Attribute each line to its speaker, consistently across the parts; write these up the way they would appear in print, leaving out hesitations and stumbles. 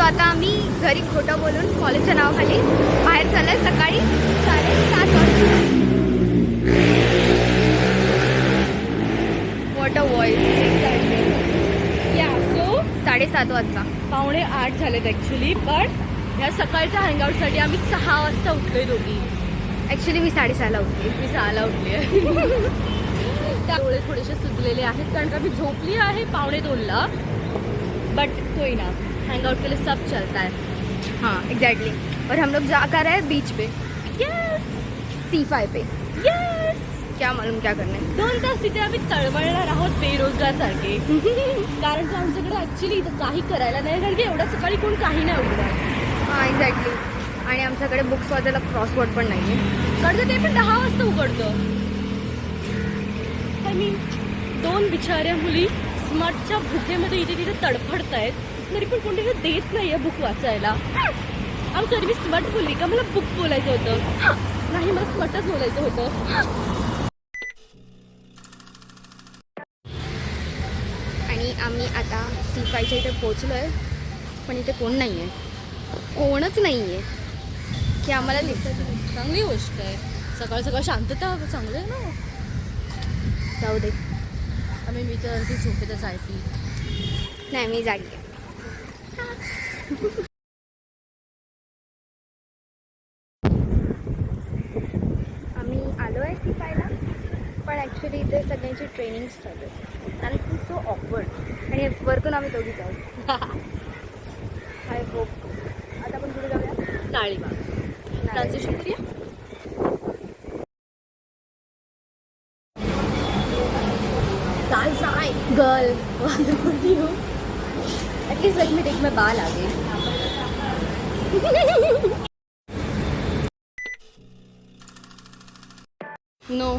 Speaker 1: आता आम्ही घरी खोटं बोलून कॉलेजच्या नावाखाली बाहेर चाललोय सकाळी 7:30 वाजता. What a voice.
Speaker 2: या सो
Speaker 1: 7:30 वाजता.
Speaker 2: 7:45 झालेत ॲक्च्युली. पण या सकाळच्या हँगआउटसाठी आम्ही 6 वाजता उठलोय दोघी.
Speaker 1: ॲक्च्युली मी 6:30ला उठली.
Speaker 2: मी 6ला उठली आहे. त्यामुळे थोडेसे सुचलेले आहेत कारण का मी झोपली आहे 1:45ला. बट कोई ना, हैंग आउट के लिए सब चलता है.
Speaker 1: हाँ एग्जैक्टली. और हम लोग जाकर आए बीच पे.
Speaker 2: येस
Speaker 1: C5 पे.
Speaker 2: येस.
Speaker 1: क्या मालूम क्या करणे.
Speaker 2: 2 तास तिथे आम्ही तळमळणार आहोत बेरोजगार सारखे. कारण की आमच्याकडे ॲक्च्युली इथं काही करायला नाही, कारण की एवढ्या सकाळी कोण काही नाही उघडणार.
Speaker 1: हां एक्झॅक्टली. आणि आमच्याकडे बुक्स वाजायला क्रॉसवर्ड पण नाही आहे.
Speaker 2: कारण ते पण 10 वाजता उघडतं. आय मीन 2 बिचाऱ्या मुली स्मार्टच्या भुकेमध्ये इथे तिथे तडफडत आहेत, तरी पण कोणी देत नाही आहे बुक वाचायला. आम सॉरी, मी स्मार्ट बोलली का? मला बुक बोलायचं होतं. नाही, मला स्मार्टच बोलायचं होतं.
Speaker 1: आणि आम्ही आता C5च्या इथे पोचलो आहे, पण इथे कोण नाही आहे. कोणच नाही आहे की आम्हाला दिसत.
Speaker 2: चांगली गोष्ट आहे. सकाळ सकाळ शांतता चांगलं आहे ना.
Speaker 1: जाऊ दे.
Speaker 2: आम्ही मी तर ती झोपेतच आहे.
Speaker 1: नाही मी जागी आहे. आम्ही आलो आहे C5ला, पण ॲक्च्युली इथे सगळ्यांची ट्रेनिंग चालू आहे. आणि इट इज सो ऑकवर्ड. आणि वरतून आम्ही दोघी जाऊ. I hope. आता आपण पुढे जाऊया.
Speaker 2: टाळीबाग ट्रान्झिशन करूया. Girl at least let me take my बाल आगे.
Speaker 1: नो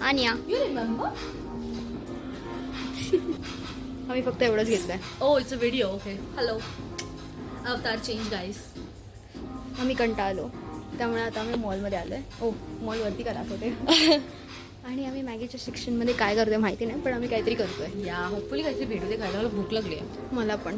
Speaker 1: आनिया.
Speaker 2: You remember?
Speaker 1: आम्ही फक्त एवढंच घेतलं आहे.
Speaker 2: Oh it's a video. Okay. Hello. Avatar change guys.
Speaker 1: आम्ही कंटाळलो, त्यामुळे आता आम्ही मॉलमध्ये आलो आहे. मॉलवरती का दाखवते. आणि आम्ही मॅगीच्या सेक्शनमध्ये काय करतोय माहिती नाही, पण आम्ही काहीतरी करतोय.
Speaker 2: या होपफुली काहीतरी भेटू दे खायला. मला भूक लागली आहे.
Speaker 1: मला पण.